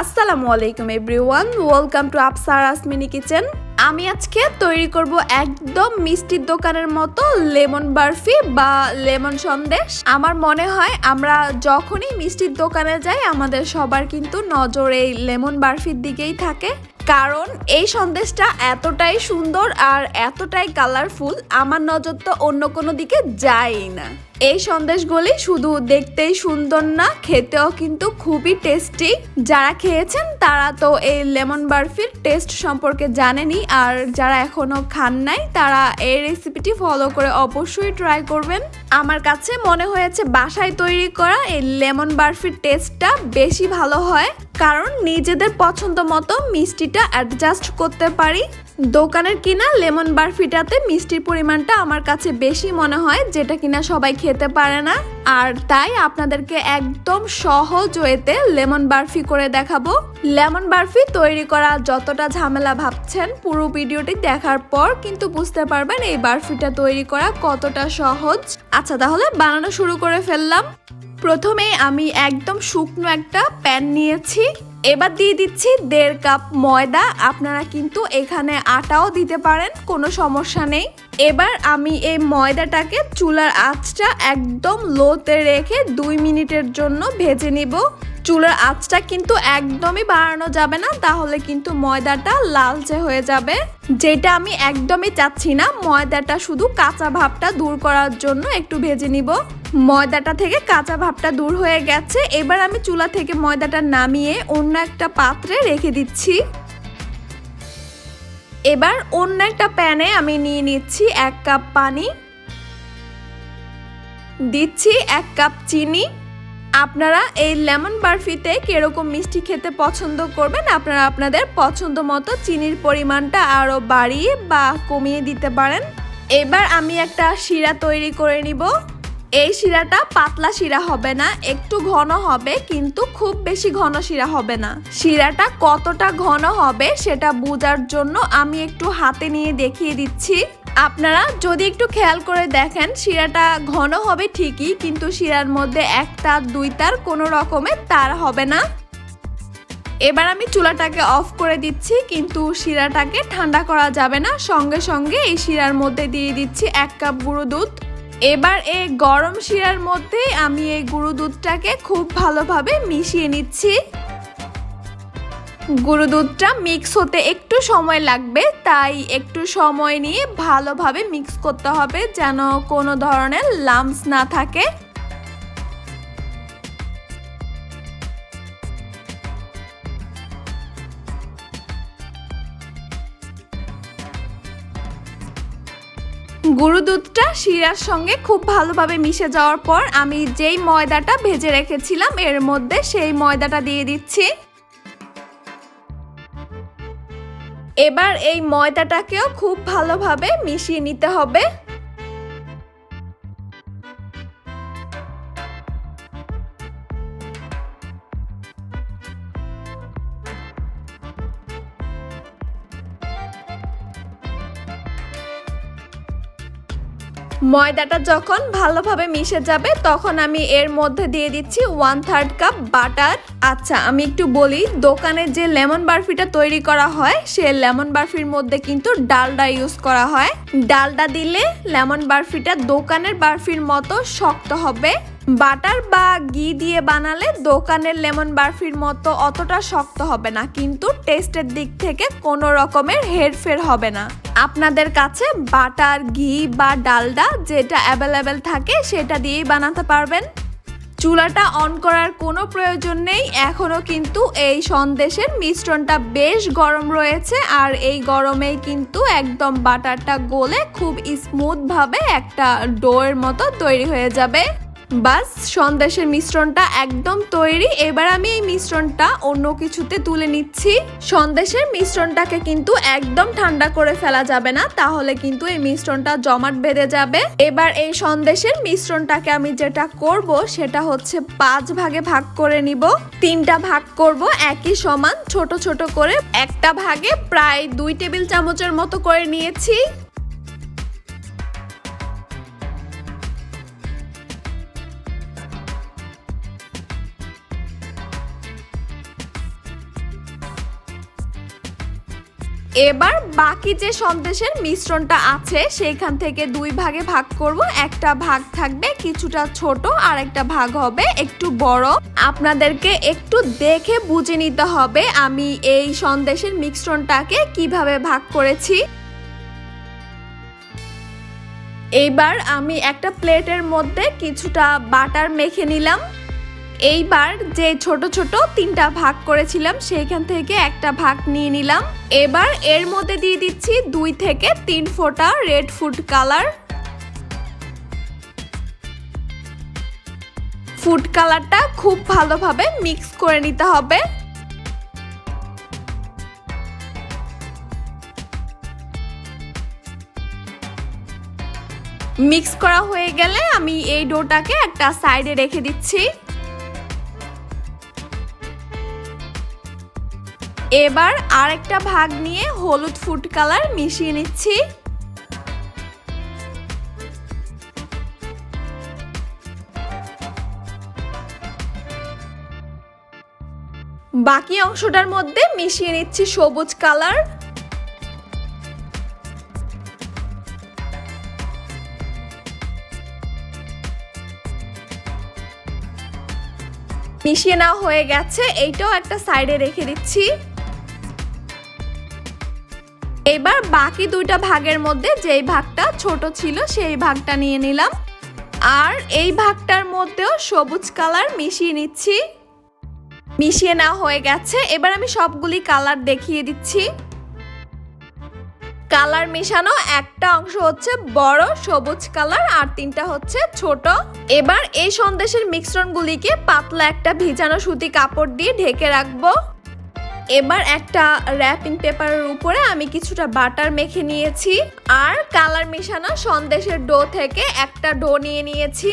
আসসালামু আলাইকুম everyone, welcome to Afsara's mini kitchen. আমি আজকে তৈরি করব একদম মিষ্টির দোকানের মতো লেমন বারফি বা লেমন সন্দেশ। আমার মনে হয় আমরা যখনই মিষ্টির দোকানে যাই আমাদের সবার কিন্তু নজর এই লেমন বারফির দিকেই থাকে, কারণ এই সন্দেশটা এতটাই সুন্দর আর এতটাই কালারফুল, আমার নজর তো অন্য কোনো দিকে যায়ই না। এই সন্দেশগুলি শুধু দেখতেই সুন্দর না, খেতেও কিন্তু খুবই টেস্টি। যারা খেয়েছেন তারা তো এই লেমন বারফির টেস্ট সম্পর্কে জানেনই, আর যারা এখনো খান নাই তারা এই রেসিপিটি ফলো করে অবশ্যই ট্রাই করবেন। আমার কাছে মনে হয়েছে বাসায় তৈরি করা এই লেমন বারফির টেস্টটা বেশি ভালো হয়, কারণ নিজেদের পছন্দ মতো মিষ্টিটা অ্যাডজাস্ট করতে পারি। দোকানের কিনা লেমন বারফিটাতে মিষ্টির পরিমাণটা আমার কাছে বেশি মনে হয়, যেটা কিনা সবাই খেতে পারে না। আর তাই আপনাদেরকে একদম সহজ ওয়েতে লেমন বারফি করে দেখাবো। লেমন বারফি তৈরি করা যতটা ঝামেলা ভাবছেন, পুরো ভিডিওটি দেখার পর কিন্তু বুঝতে পারবেন এই বারফিটা তৈরি করা কতটা সহজ। আচ্ছা, তাহলে বানানো শুরু করে ফেললাম। প্রথমে আমি একদম শুকনো একটা প্যান নিয়েছি, এবার দিয়ে দিচ্ছি 1.5 কাপ ময়দা। আপনারা কিন্তু এখানে আটাও দিতে পারেন, কোনো সমস্যা নেই। এবার আমি এই ময়দাটাকে চুলার আঁচটা একদম লোতে রেখে 2 মিনিটের জন্য ভেজে নিব। চুলার আঁচটা কিন্তু একদমই বাড়ানো যাবে না, তাহলে কিন্তু ময়দাটা লালচে হয়ে যাবে, যেটা আমি একদমই চাচ্ছি না। ময়দাটা শুধু কাঁচা ভাবটা দূর করার জন্য একটু ভেজে নিব। ময়দাটা থেকে কাঁচা ভাবটা দূর হয়ে গেছে। এবার আমি চুলা থেকে ময়দাটা নামিয়ে অন্য একটা পাত্রে রেখে দিচ্ছি। এবার অন্য একটা প্যানে আমি নিয়ে নিচ্ছি 1 কাপ পানি, দিচ্ছি 1 কাপ চিনি। আপনারা এই লেমন বারফিতে কিরকম মিষ্টি খেতে পছন্দ করবেন, আপনারা আপনাদের পছন্দ মতো চিনির পরিমাণটা আরো বাড়িয়ে বা কমিয়ে দিতে পারেন। এবার আমি একটা শিরা তৈরি করে নিব। এই শিরাটা পাতলা শিরা হবে না, একটু ঘন হবে, কিন্তু খুব বেশি ঘন শিরা হবে না। শিরাটা কতটা ঘন হবে সেটা বোঝার জন্য আমি একটু হাতে নিয়ে দেখিয়ে দিচ্ছি। আপনারা যদি একটু খেয়াল করে দেখেন, শিরাটা ঘন হবে ঠিকই, কিন্তু শিরার মধ্যে 1 তার 2 তার কোনো রকমের তার হবে না। এবার আমি চুলাটাকে অফ করে দিচ্ছি, কিন্তু শিরাটাকে ঠান্ডা করা যাবে না। সঙ্গে সঙ্গে এই শিরার মধ্যে দিয়ে দিচ্ছি 1 কাপ গুঁড়ো দুধ। এবার এই গরম শিরার মধ্যে আমি এই গুঁড়ো দুধটাকে খুব ভালোভাবে মিশিয়ে নিচ্ছি। গুঁড়ো দুধটা মিক্স হতে একটু সময় লাগবে, তাই একটু সময় নিয়ে ভালোভাবে মিক্স করতে হবে, যেন কোনো ধরনের লাম্পস না থাকে। গুঁড়ো দুধটা শিরার সঙ্গে খুব ভালোভাবে মিশে যাওয়ার পর আমি যেই ময়দাটা ভেজে রেখেছিলাম এর মধ্যে সেই ময়দাটা দিয়ে দিচ্ছি। এবার এই ময়দাটাকেও খুব ভালোভাবে মিশিয়ে নিতে হবে। ময়দাটা যখন ভালোভাবে মিশে যাবে তখন আমি এর মধ্যে দিয়ে দিচ্ছি 1/3 কাপ বাটার। আচ্ছা, আমি একটু বলি, দোকানে যে লেমন বারফিটা তৈরি করা হয় সে লেমন বারফির মধ্যে কিন্তু ডালডা ইউজ করা হয়। ডালডা দিলে লেমন বারফিটা দোকানের বারফির মতো শক্ত হবে। বাটার বা ঘি দিয়ে বানালে দোকানের লেমন বারফির মতো অতটা শক্ত হবে না, কিন্তু টেস্টের দিক থেকে কোনো রকমের হেরফের হবে না। আপনাদের কাছে বাটার, ঘি বা ডালডা যেটা অ্যাভেলেবেল থাকে সেটা দিয়েই বানাতে পারবেন। চুলাটা অন করার কোনো প্রয়োজন নেই, এখনো কিন্তু এই সন্দেশের মিশ্রণটা বেশ গরম রয়েছে, আর এই গরমেই কিন্তু একদম বাটারটা গলে খুব স্মুথ ভাবে একটা ডোয়ের মতো তৈরি হয়ে যাবে। বাস, সন্দেশের মিশ্রণটা একদম তৈরি। এবার আমি এই মিশ্রণটা অন্য কিছুতে তুলে নিচ্ছি। সন্দেশের মিশ্রণটাকে কিন্তু একদম ঠান্ডা করে ফেলা যাবে না, তাহলে কিন্তু এই মিশ্রণটা জমাট বেঁধে যাবে। এবার এই সন্দেশের মিশ্রণটাকে আমি যেটা করব সেটা হচ্ছে 5 ভাগে ভাগ করে নিব। 3টা ভাগ করব একই সমান ছোট ছোট করে। একটা ভাগে প্রায় 2 টেবিল চামচের মতো করে নিয়েছি। এবার বাকি যে সন্দেশের মিশ্রণটা আছে সেইখান থেকে দুই ভাগে ভাগ করব। একটা ভাগ থাকবে কিছুটা ছোট আর একটা ভাগ হবে একটু বড়। আপনাদেরকে একটু দেখে বুঝে নিতে হবে আমি এই সন্দেশের মিশ্রণটাকে কিভাবে ভাগ করেছি। এইবার আমি একটা প্লেটের মধ্যে কিছুটা বাটার মেখে নিলাম। এইবার যে ছোট ছোট তিনটা ভাগ করেছিলাম সেইখান থেকে একটা ভাগ নিয়ে নিলাম। এবার এর মধ্যে দিয়ে দিচ্ছি 2 থেকে 3 ফোঁটা রেড ফুড কালার। ফুড কালারটা খুব ভালোভাবে মিক্স করে নিতে হবে। মিক্স করা হয়ে গেলে আমি এই ডোটাকে একটা সাইডে রেখে দিচ্ছি। এবার আরেকটা ভাগ নিয়ে হলুদ ফুড কালার মিশিয়ে নিচ্ছি। বাকি অংশটার মধ্যে মিশিয়ে নিচ্ছি সবুজ কালার। মিশিয়ে নেওয়া হয়ে গেছে, এইটাও একটা সাইডে রেখে দিচ্ছি। এবার বাকি দুইটা ভাগের মধ্যে যেই ভাগটা ছোট ছিল সেই ভাগটা নিয়ে নিলাম আর এই ভাগটার মধ্যেও সবুজ কালার মিশিয়ে নিচ্ছি। মিশিয়ে নেওয়া হয়ে গেছে, এবার আমি সবগুলি কালার দেখিয়ে দিচ্ছি। কালার মেশানো একটা অংশ হচ্ছে বড় সবুজ কালার আর তিনটা হচ্ছে ছোট। এবার এই সন্দেশের মিশ্রণগুলিকে পাতলা একটা ভিজানো সুতি কাপড় দিয়ে ঢেকে রাখবো। এবার একটা র্যাপিং পেপারের উপরে আমি কিছুটা বাটার মেখে নিয়েছি আর কালার মেশানো সন্দেশের ডো থেকে একটা ডো নিয়ে নিয়েছি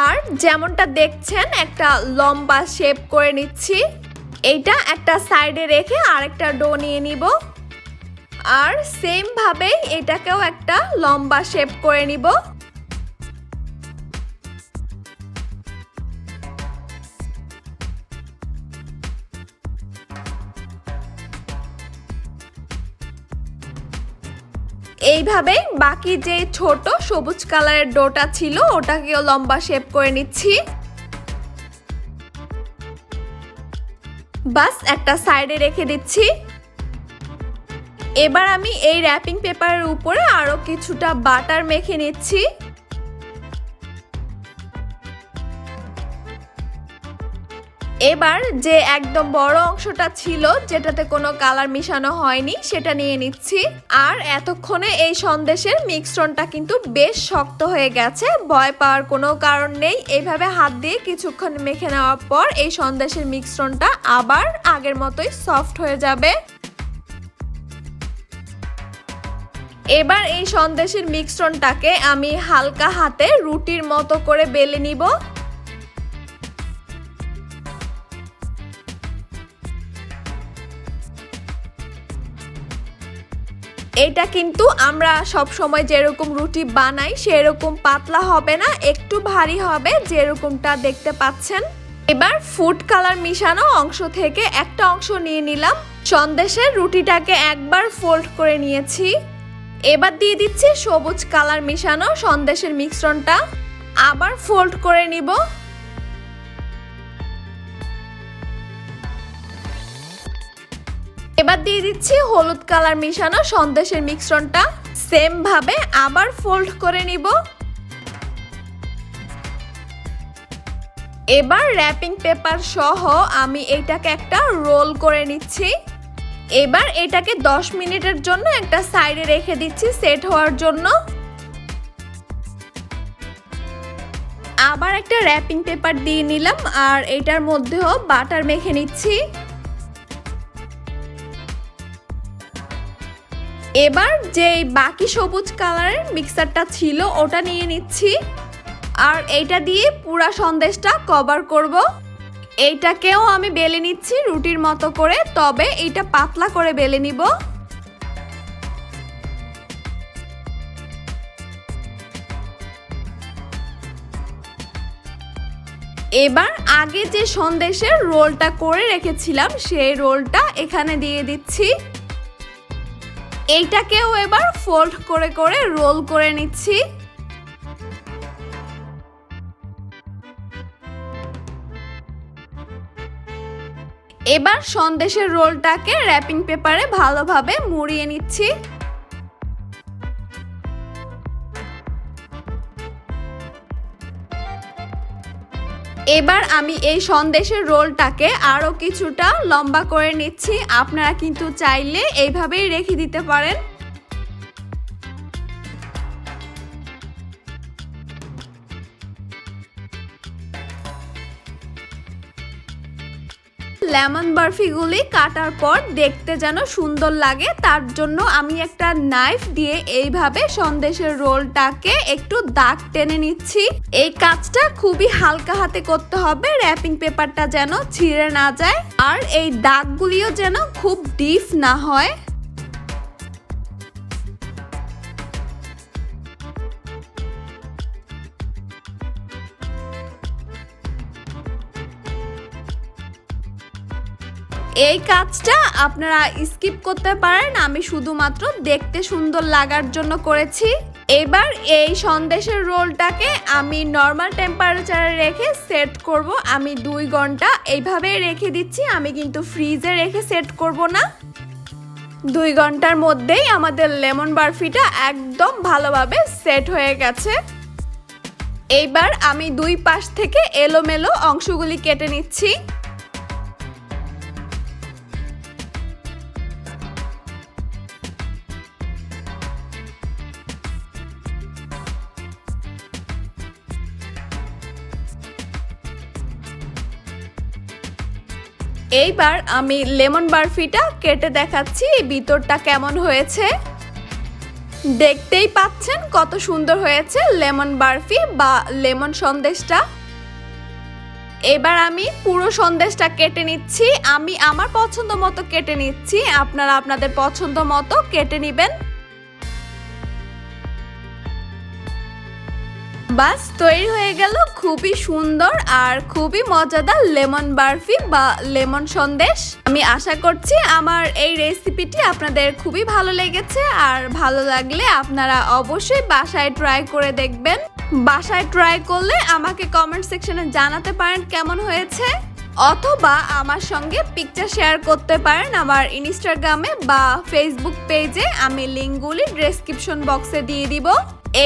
আর যেমনটা দেখছেন একটা লম্বা শেপ করে নিচ্ছি। এইটা একটা সাইডে রেখে আরেকটা ডো নিয়ে নিব আর সেম ভাবে এটাকেও একটা লম্বা শেপ করে নিব। এইভাবে বাকি যে ছোট সবুজ কালারের ডোটা ছিল ওটাকেও লম্বা শেপ করে নিচ্ছি। বাস একটা সাইডে রেখে দিচ্ছি। এবার আমি এই র্যাপিং পেপারের উপরে আরো কিছুটা বাটার মেখে নিচ্ছি। এবার যে একদম বড় অংশটা ছিল যেটাতে কোনো কালার মিশানো হয়নি সেটা নিয়ে নিচ্ছি আর এতক্ষণে এই সন্দেশের মিশ্রণটা কিন্তু বেশ শক্ত হয়ে গেছে। ভয় পাওয়ার কোনো কারণ নেই, এইভাবে হাত দিয়ে কিছুক্ষণ মেখে নেওয়ার পর এই সন্দেশের মিশ্রণটা আবার আগের মতোই সফট হয়ে যাবে। এবার এই সন্দেশের মিশ্রণটাকে আমি হালকা হাতে রুটির মতো করে বেলে নিব। এটা কিন্তু আমরা সব সময় যেরকম রুটি বানাই সেরকম পাতলা হবে না, একটু ভারী হবে যেরকমটা দেখতে পাচ্ছেন। এবার ফুড কালার মিশানো অংশ থেকে একটা অংশ নিয়ে নিলাম। সন্দেশের রুটিটাকে একবার ফোল্ড করে নিয়েছি। এবার দিয়ে দিচ্ছি সবুজ কালার মিশানো সন্দেশের মিশ্রণটা, আবার ফোল্ড করে নিব। এবার দিয়ে দিচ্ছি হলুদ কালার মিশানো সন্দেশের মিশ্রণটা, সেম ভাবে আবার ফোল্ড করে নিব। এবার র্যাপিং পেপার সহ আমি এটাকে একটা রোল করে নিচ্ছি। এবার এটাকে 10 মিনিটের জন্য একটা সাইডে রেখে দিচ্ছি সেট হওয়ার জন্য। আবার একটা র্যাপিং পেপার দিয়ে নিলাম আর এটার মধ্যেও বাটার মেখে নিচ্ছি। এবার যে বাকি সবুজ কালারের মিক্সারটা ছিল ওটা নিয়ে নিচ্ছি আর এইটা দিয়ে পুরা সন্দেশটা কভার করব। এইটাকেও আমি বেলে নিচ্ছি রুটির মতো করে, তবে এইটা পাতলা করে বেলে নিব। এবার আগে যে সন্দেশের রোলটা করে রেখেছিলাম সেই রোলটা এখানে দিয়ে দিচ্ছি। এইটাকেও এবার ফোল্ড করে করে রোল করে নিচ্ছি। এবার সন্দেশের রোলটাকে র্যাপিং পেপারে ভালোভাবে মুড়িয়ে নিচ্ছি। এবার আমি এই সন্দেশের রোলটাকে আরো কিছুটা লম্বা করে নিচ্ছি। আপনারা কিন্তু চাইলে এইভাবেই রেখে দিতে পারেন। লেমন বারফিগুলি কাটার পর দেখতে যেন সুন্দর লাগে, তার জন্য আমি একটা নাইফ দিয়ে এইভাবে সন্দেশের রোলটাকে একটু দাগ টেনে নিচ্ছি। এই কাজটা খুবই হালকা হাতে করতে হবে, র্যাপিং পেপারটা যেন ছিঁড়ে না যায় আর এই দাগগুলিও যেন খুব ডিপ না হয়। এই কাজটা আপনারা স্কিপ করতে পারেন, আমি শুধুমাত্র দেখতে সুন্দর লাগার জন্য করেছি। এবার এই সন্দেশের রোলটাকে আমি নর্মাল টেম্পারেচারে রেখে সেট করব। আমি 2 ঘন্টা এইভাবেই রেখে দিচ্ছি, আমি কিন্তু ফ্রিজে রেখে সেট করব না। 2 ঘন্টার মধ্যেই আমাদের লেমন বারফিটা একদম ভালোভাবে সেট হয়ে গেছে। এইবার আমি 2 পাশ থেকে এলোমেলো অংশগুলি কেটে নিচ্ছি। এইবার আমি লেমন বারফিটা কেটে দেখাচ্ছি ভিতরটা কেমন হয়েছে। দেখতেই পাচ্ছেন কত সুন্দর হয়েছে লেমন বারফি বা লেমন সন্দেশটা। এবার আমি পুরো সন্দেশটা কেটে নিচ্ছি। আমি আমার পছন্দ মতো কেটে নিচ্ছি, আপনারা আপনাদের পছন্দ মতো কেটে নেবেন। বাস তৈরি হয়ে গেল খুবই সুন্দর আর খুবই মজাদার লেমন বারফি বা লেমন সন্দেশ। আমি আশা করছি আমার এই রেসিপিটি আপনাদের খুবই ভালো লেগেছে, আর ভালো লাগলে আপনারা অবশ্যই বাসায় ট্রাই করে দেখবেন। বাসায় ট্রাই করলে আমাকে কমেন্ট সেকশনে জানাতে পারেন কেমন হয়েছে, অথবা আমার সঙ্গে পিকচার শেয়ার করতে পারেন আমার ইনস্টাগ্রামে বা ফেসবুক পেজে। আমি লিঙ্কগুলি ডেসক্রিপশন বক্সে দিয়ে দিব।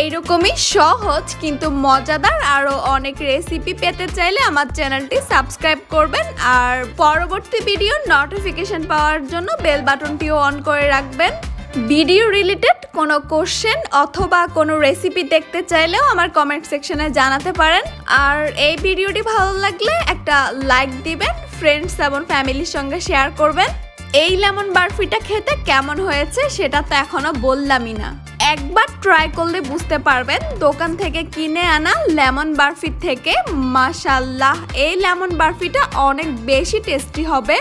এইরকমই সহজ কিন্তু মজাদার আরো অনেক রেসিপি পেতে চাইলে আমার চ্যানেলটি সাবস্ক্রাইব করবেন, আর পরবর্তী ভিডিওর নোটিফিকেশন পাওয়ার জন্য বেল বাটনটিও অন করে রাখবেন। ভিডিও রিলেটেড কোনো কোশ্চেন অথবা কোনো রেসিপি দেখতে চাইলেও আমার কমেন্ট সেকশনে জানাতে পারেন। আর এই ভিডিওটি ভালো লাগলে একটা লাইক দিবেন, ফ্রেন্ডস এবং ফ্যামিলির সঙ্গে শেয়ার করবেন। এই লেমন বারফিটা খেতে কেমন হয়েছে সেটা তো এখনো বললামই না, একবার ট্রাই করলে বুঝতে পারবেন দোকান থেকে কিনে আনা লেমন বারফি থেকে। মাশাআল্লাহ, এই লেমন বারফিটা অনেক বেশি টেস্টি হবে।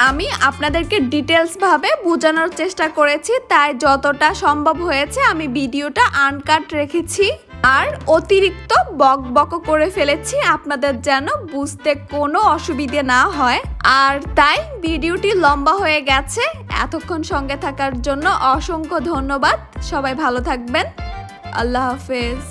আমি আপনাদেরকে ডিটেলস ভাবে বোঝানোর চেষ্টা করেছি, তাই যতটা সম্ভব হয়েছে আমি ভিডিওটা আনকাট রেখেছি আর অতিরিক্ত বক বক করে ফেলেছি আপনাদের যেন বুঝতে কোনো অসুবিধে না হয়। আর তাই ভিডিওটি লম্বা হয়ে গেছে। এতক্ষণ সঙ্গে থাকার জন্য অসংখ্য ধন্যবাদ। সবাই ভালো থাকবেন। আল্লাহ হাফেজ।